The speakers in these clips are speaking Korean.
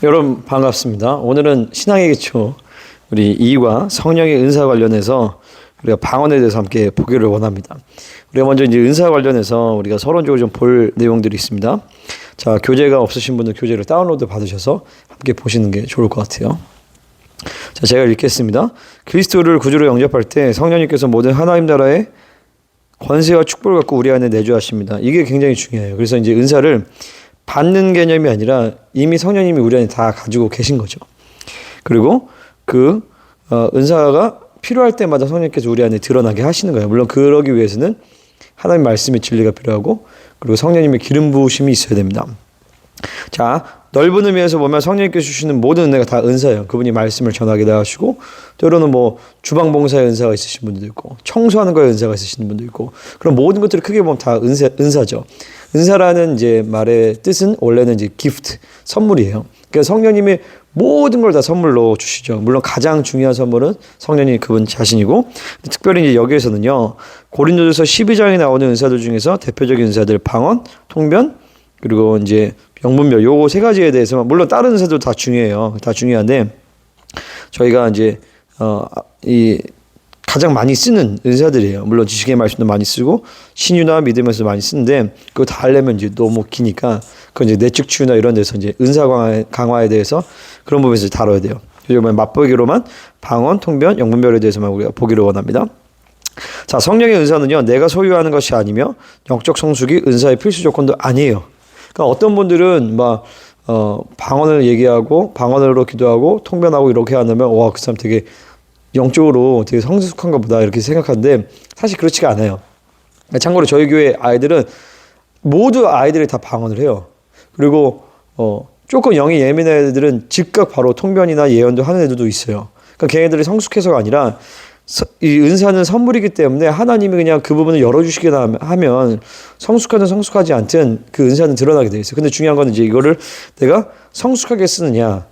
여러분 반갑습니다. 오늘은 신앙의 기초 우리 이와 성령의 은사 관련해서 우리가 방언에 대해서 함께 보기를 원합니다. 우리가 먼저 이제 은사 관련해서 우리가 서론적으로 좀 볼 내용들이 있습니다. 자, 교재가 없으신 분들 교재를 다운로드 받으셔서 함께 보시는 게 좋을 것 같아요. 자, 제가 읽겠습니다. 그리스도를 구주로 영접할 때 성령님께서 모든 하나님 나라의 권세와 축복을 갖고 우리 안에 내주하십니다. 이게 굉장히 중요해요. 그래서 이제 은사를 받는 개념이 아니라 이미 성령님이 우리 안에 다 가지고 계신 거죠. 그리고 그 은사가 필요할 때마다 성령님께서 우리 안에 드러나게 하시는 거예요. 물론 그러기 위해서는 하나님 말씀의 진리가 필요하고 그리고 성령님의 기름 부으심이 있어야 됩니다. 자, 넓은 의미에서 보면 성령님께서 주시는 모든 은혜가 다 은사예요. 그분이 말씀을 전하게 하시고 때로는 뭐 주방 봉사의 은사가 있으신 분들도 있고 청소하는 거에 은사가 있으신 분도 있고 그런 모든 것들을 크게 보면 다 은사죠. 은사라는 이제 말의 뜻은 원래는 이제 gift, 선물이에요. 그러니까 성령님이 모든 걸 다 선물로 주시죠. 물론 가장 중요한 선물은 성령님 그분 자신이고 특별히 이제 여기에서는요. 고린도전서 12장에 나오는 은사들 중에서 대표적인 은사들 방언, 통변, 그리고 이제 영분별 요거 세 가지에 대해서 물론 다른 은사도 다 중요해요. 다 중요한데 저희가 이제 이 가장 많이 쓰는 은사들이에요. 물론 지식의 말씀도 많이 쓰고 신유나 믿음에서 많이 쓰는데 그거 다 하려면 이제 너무 기니까 그건 이제 내적 치유나 이런 데서 이제 은사 강화에 대해서 그런 부분에서 다뤄야 돼요. 요즘에 맛보기로만 방언, 통변, 영분별에 대해서만 우리가 보기를 원합니다. 자, 성령의 은사는요 내가 소유하는 것이 아니며 영적 성숙이 은사의 필수 조건도 아니에요. 그러니까 어떤 분들은 막 방언을 얘기하고 방언으로 기도하고 통변하고 이렇게 하면 와, 그 사람 되게 영적으로 되게 성숙한가 보다 이렇게 생각하는데 사실 그렇지가 않아요. 참고로 저희 교회 아이들은 모두 아이들이 다 방언을 해요. 그리고 조금 영이 예민한 애들은 즉각 바로 통변이나 예언도 하는 애들도 있어요. 그러니까 걔네들이 성숙해서가 아니라 이 은사는 선물이기 때문에 하나님이 그냥 그 부분을 열어주시기나 하면 성숙하든 성숙하지 않든 그 은사는 드러나게 돼 있어요. 근데 중요한 건 이제 이거를 내가 성숙하게 쓰느냐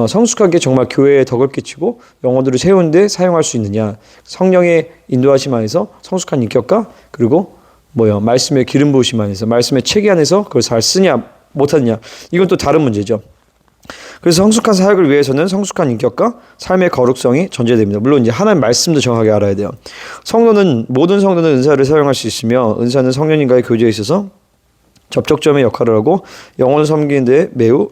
성숙하게 정말 교회에 덕을 끼치고 영혼들을 세우는데 사용할 수 있느냐 성령의 인도하심 안에서 성숙한 인격과 그리고 말씀의 기름 부으심 안에서 말씀의 체계 안에서 그걸 잘 쓰냐 못하느냐 이건 또 다른 문제죠. 그래서 성숙한 사역을 위해서는 성숙한 인격과 삶의 거룩성이 전제됩니다. 물론 이제 하나님 말씀도 정확하게 알아야 돼요. 모든 성도는 은사를 사용할 수 있으며 은사는 성령님과의 교제에 있어서 접촉점의 역할을 하고 영혼을 섬기는 데 매우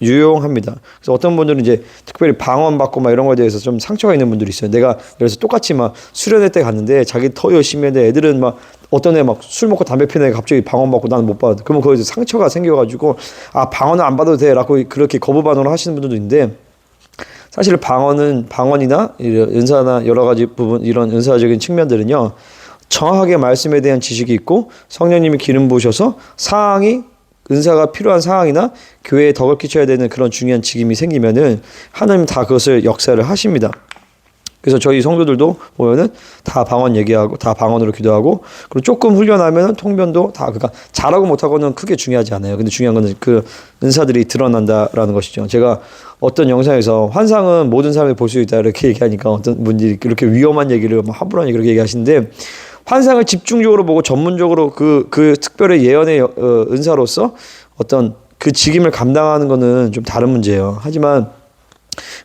유용합니다. 그래서 어떤 분들은 이제 특별히 방언 받고 막 이런 거에 대해서 좀 상처가 있는 분들이 있어요. 내가 그래서 똑같이 막 수련회 때 갔는데 자기 더 열심히 했는데 애들은 막 어떤 애 막 술 먹고 담배 피는 애가 갑자기 방언 받고 나는 못 받아. 그러면 거기서 상처가 생겨가지고 방언을 안 받아도 돼라고 그렇게 거부 반응을 하시는 분들도 있는데 사실 방언이나 은사나 여러 가지 부분 이런 은사적인 측면들은요. 정확하게 말씀에 대한 지식이 있고 성령님이 기름 부으셔서 은사가 필요한 상황이나 교회에 덕을 끼쳐야 되는 그런 중요한 직임이 생기면은 하나님 다 그것을 역사를 하십니다. 그래서 저희 성도들도 보면은 다 방언 얘기하고 다 방언으로 기도하고 그리고 조금 훈련하면은 통변도 다 그러니까 잘하고 못하고는 크게 중요하지 않아요. 근데 중요한 거는 그 은사들이 드러난다라는 것이죠. 제가 어떤 영상에서 환상은 모든 사람이 볼 수 있다 이렇게 얘기하니까 어떤 분들이 그렇게 위험한 얘기를 함부로 하니 그렇게 얘기하시는데 환상을 집중적으로 보고 전문적으로 그 특별한 예언의 은사로서 어떤 그 직임을 감당하는 거는 좀 다른 문제예요. 하지만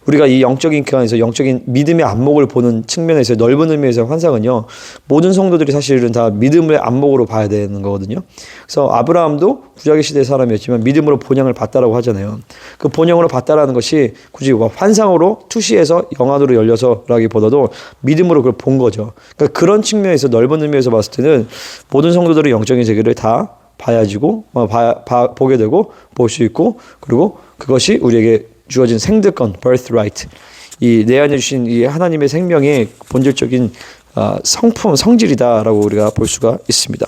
우리가 이 영적인 기관에서 영적인 믿음의 안목을 보는 측면에서 넓은 의미에서 환상은요 모든 성도들이 사실은 다 믿음의 안목으로 봐야 되는 거거든요. 그래서 아브라함도 구약의 시대의 사람이었지만 믿음으로 본향을 봤다라고 하잖아요. 그 본향으로 봤다라는 것이 굳이 환상으로 투시해서 영안으로 열려서라기보다도 믿음으로 그걸 본 거죠. 그러니까 그런 측면에서 넓은 의미에서 봤을 때는 모든 성도들의 영적인 세계를 다 봐야지고 보게 되고 볼 수 있고 그리고 그것이 우리에게 주어진 생득권, birthright, 이 내 안에 주신 이 하나님의 생명의 본질적인 성품, 성질이다라고 우리가 볼 수가 있습니다.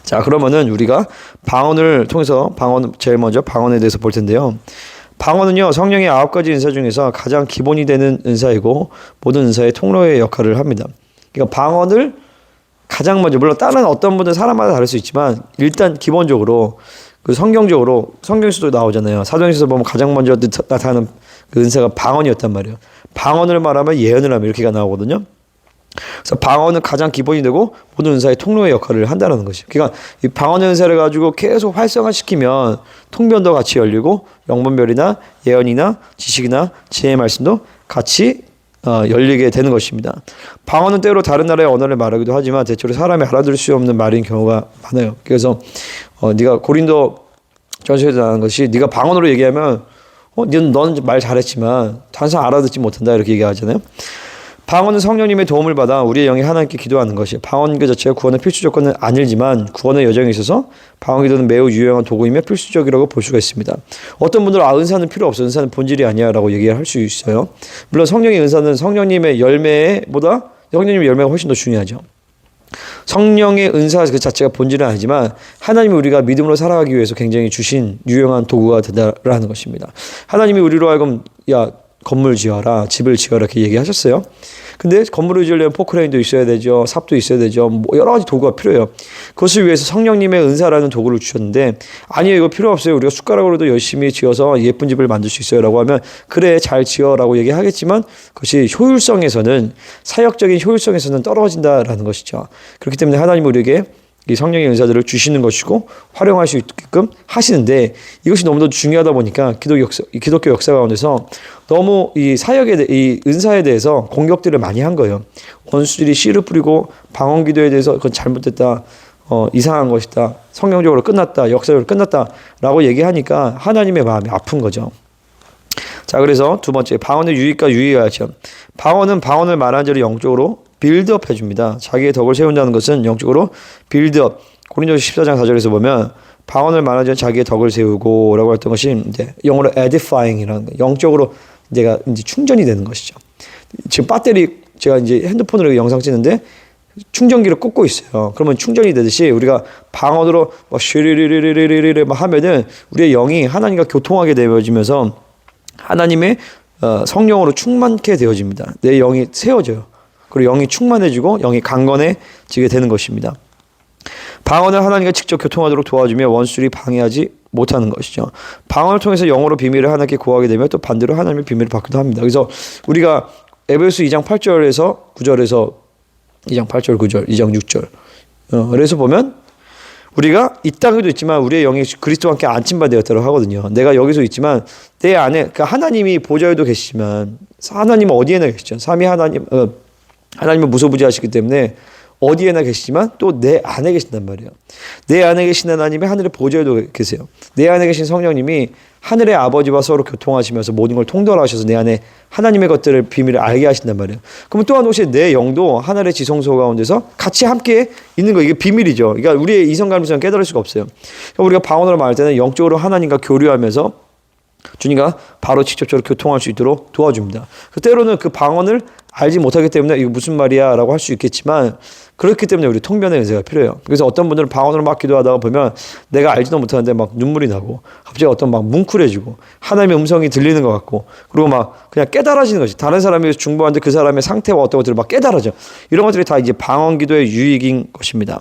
자, 그러면은 우리가 방언을 통해서 제일 먼저 방언에 대해서 볼 텐데요. 방언은요 성령의 9가지 은사 중에서 가장 기본이 되는 은사이고 모든 은사의 통로의 역할을 합니다. 그러니까 방언을 가장 먼저 물론 다른 어떤 분은 사람마다 다를 수 있지만 일단 기본적으로 그 성경에서도 나오잖아요. 사도행전에서 보면 가장 먼저 나타나는 그 은사가 방언이었단 말이에요. 방언을 말하면 예언을 하면 이렇게가 나오거든요. 그래서 방언은 가장 기본이 되고 모든 은사의 통로의 역할을 한다는 것이죠. 그러니까 이 방언의 은사를 가지고 계속 활성화시키면 통변도 같이 열리고 영분별이나 예언이나 지식이나 지혜의 말씀도 같이 열리게 되는 것입니다. 방언은 때로 다른 나라의 언어를 말하기도 하지만 대체로 사람이 알아들을 수 없는 말인 경우가 많아요. 그래서 네가 고린도 전서에 나온 것이 네가 방언으로 얘기하면 너는 말 잘했지만 다른 사람 알아듣지 못한다 이렇게 얘기하잖아요. 방언은 성령님의 도움을 받아 우리의 영이 하나님께 기도하는 것이 방언 그 자체가 구원의 필수 조건은 아니지만 구원의 여정에 있어서 방언 기도는 매우 유용한 도구이며 필수적이라고 볼 수가 있습니다. 어떤 분들은 은사는 필요 없어. 은사는 본질이 아니야 라고 얘기를 할 수 있어요. 물론 성령의 은사는 성령님의 열매보다 성령님의 열매가 훨씬 더 중요하죠. 성령의 은사 그 자체가 본질은 아니지만 하나님이 우리가 믿음으로 살아가기 위해서 굉장히 주신 유용한 도구가 된다라는 것입니다. 하나님이 우리로 하여금 건물 지어라, 집을 지어라 이렇게 얘기하셨어요. 근데 건물을 지으려면 포크레인도 있어야 되죠. 삽도 있어야 되죠. 여러 가지 도구가 필요해요. 그것을 위해서 성령님의 은사라는 도구를 주셨는데 아니요 이거 필요 없어요. 우리가 숟가락으로도 열심히 지어서 예쁜 집을 만들 수 있어요 라고 하면 그래 잘 지어라고 얘기하겠지만 그것이 효율성에서는 사역적인 효율성에서는 떨어진다라는 것이죠. 그렇기 때문에 하나님은 우리에게 이 성령의 은사들을 주시는 것이고 활용할 수 있게끔 하시는데 이것이 너무도 중요하다 보니까 기독교 역사 가운데서 너무 이 사역에 이 은사에 대해서 공격들을 많이 한 거예요. 원수들이 씨를 뿌리고 방언 기도에 대해서 그건 잘못됐다. 이상한 것이다. 성경적으로 끝났다. 역사적으로 끝났다라고 얘기하니까 하나님의 마음이 아픈 거죠. 자, 그래서 두 번째 방언의 유익과 유의하죠. 방언은 방언을 말하는 자를 영적으로 빌드업 해줍니다. 자기의 덕을 세운다는 것은 영적으로 빌드업. 고린도서 14장 4절에서 보면 방언을 말하는 자기의 덕을 세우고 라고 했던 것이 이제 영어로 edifying이라는 거예요. 영적으로 내가 이제 충전이 되는 것이죠. 지금 배터리 제가 이제 핸드폰으로 영상 찍는데 충전기를 꽂고 있어요. 그러면 충전이 되듯이 우리가 방언으로 막 슈리리리리리리 막 하면은 우리의 영이 하나님과 교통하게 되어지면서 하나님의 성령으로 충만케 되어집니다. 내 영이 세워져요. 그리고 영이 충만해지고 영이 강건해지게 되는 것입니다. 방언을 하나님과 직접 교통하도록 도와주며 원수들이 방해하지 못하는 것이죠. 방언을 통해서 영어로 비밀을 하나님께 구하게 되면 또 반대로 하나님의 비밀을 받기도 합니다. 그래서 우리가 에베소 2장 8절에서 9절에서 2장 8절 9절 2장 6절 그래서 보면 우리가 이 땅에도 있지만 우리의 영이 그리스도와 함께 안침바 되었다고 하거든요. 내가 여기서 있지만 내 안에 그러니까 하나님이 보좌에도 계시지만 하나님은 어디에나 계시죠. 삼위 하나님은 무소부지하시기 때문에 어디에나 계시지만 또 내 안에 계신단 말이에요. 내 안에 계신 하나님이 하늘의 보좌에도 계세요. 내 안에 계신 성령님이 하늘의 아버지와 서로 교통하시면서 모든 걸 통달하셔서 내 안에 하나님의 것들을 비밀을 알게 하신단 말이에요. 그러면 또한 혹시 내 영도 하늘의 지성소 가운데서 같이 함께 있는 거 이게 비밀이죠. 그러니까 우리의 이성감에서는 깨달을 수가 없어요. 그러니까 우리가 방언으로 말할 때는 영적으로 하나님과 교류하면서 주님과 바로 직접적으로 교통할 수 있도록 도와줍니다. 때로는 그 방언을 알지 못하기 때문에 이거 무슨 말이야 라고 할 수 있겠지만 그렇기 때문에 우리 통변의 은사가 필요해요. 그래서 어떤 분들은 방언으로 막 기도하다가 보면 내가 알지도 못하는데 막 눈물이 나고 갑자기 어떤 막 뭉클해지고 하나님의 음성이 들리는 것 같고 그리고 막 그냥 깨달아지는 것이 다른 사람이 중보하는데 그 사람의 상태와 어떤 것들을 막 깨달아져. 이런 것들이 다 이제 방언 기도의 유익인 것입니다.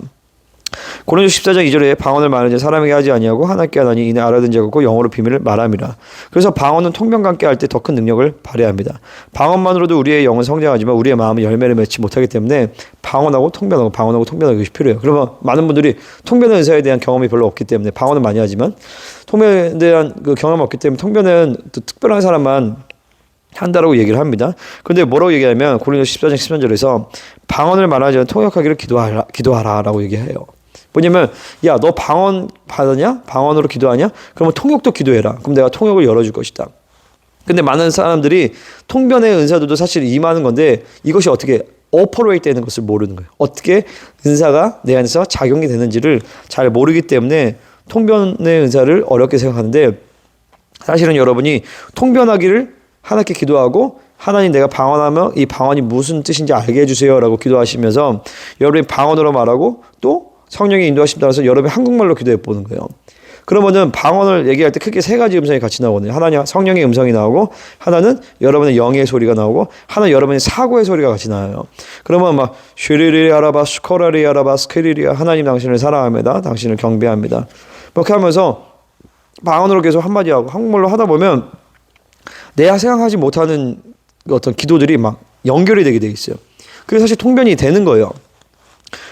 고린도서 14장 2절에 방언을 말하는 자 사람에게 하지 아니하고 하나님께 하나니 이는 알아듣는 자가 없고 영어로 비밀을 말함이라. 그래서 방언은 통변과 함께 할 때 더 큰 능력을 발휘합니다. 방언만으로도 우리의 영은 성장하지만 우리의 마음은 열매를 맺지 못하기 때문에 방언하고 통변하고 것이 필요해요. 그러면 많은 분들이 통변의 은사에 대한 경험이 별로 없기 때문에 방언은 많이 하지만 통변에 대한 그 경험이 없기 때문에 통변은 또 특별한 사람만 한다라고 얘기를 합니다. 그런데 뭐라고 얘기하면 고린도서 14장 13절에서 방언을 말하지 않는 통역하기를 기도하라라고 얘기해요. 뭐냐면 야 너 방언 받았냐? 방언으로 기도하냐? 그러면 통역도 기도해라. 그럼 내가 통역을 열어줄 것이다. 근데 많은 사람들이 통변의 은사들도 사실 임하는 건데 이것이 어떻게 오퍼레이트 되는 것을 모르는 거예요. 어떻게 은사가 내 안에서 작용이 되는지를 잘 모르기 때문에 통변의 은사를 어렵게 생각하는데 사실은 여러분이 통변하기를 하나님께 기도하고 하나님 내가 방언하면 이 방언이 무슨 뜻인지 알게 해주세요 라고 기도하시면서 여러분이 방언으로 말하고 또 성령의 인도하심 따라서 여러분이 한국말로 기도해 보는 거예요. 그러면은 방언을 얘기할 때 크게 세 가지 음성이 같이 나오거든요. 하나는 성령의 음성이 나오고 하나는 여러분의 영의 소리가 나오고 하나는 여러분의 사고의 소리가 같이 나와요. 그러면 막 슈리리 아라바 스코라리 아라바 스케리리아 하나님 당신을 사랑합니다. 당신을 경배합니다. 그렇게 하면서 방언으로 계속 한마디 하고 한국말로 하다 보면 내가 생각하지 못하는 어떤 기도들이 막 연결이 되게 돼 있어요. 그게 사실 통변이 되는 거예요.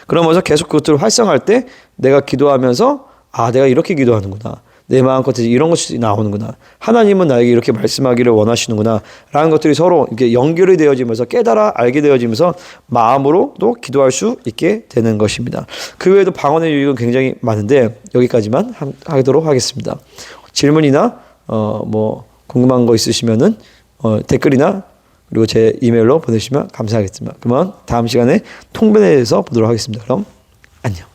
그러면서 계속 그것들을 활성화할 때 내가 기도하면서 아, 내가 이렇게 기도하는구나. 내 마음 끝에 이런 것이 나오는구나. 하나님은 나에게 이렇게 말씀하기를 원하시는구나. 라는 것들이 서로 이렇게 연결이 되어지면서 깨달아 알게 되어지면서 마음으로도 기도할 수 있게 되는 것입니다. 그 외에도 방언의 유익은 굉장히 많은데 여기까지만 하도록 하겠습니다. 질문이나 뭐 궁금한 거 있으시면은 댓글이나 그리고 제 이메일로 보내주시면 감사하겠습니다. 그러면 다음 시간에 통변에 대해서 보도록 하겠습니다. 그럼 안녕.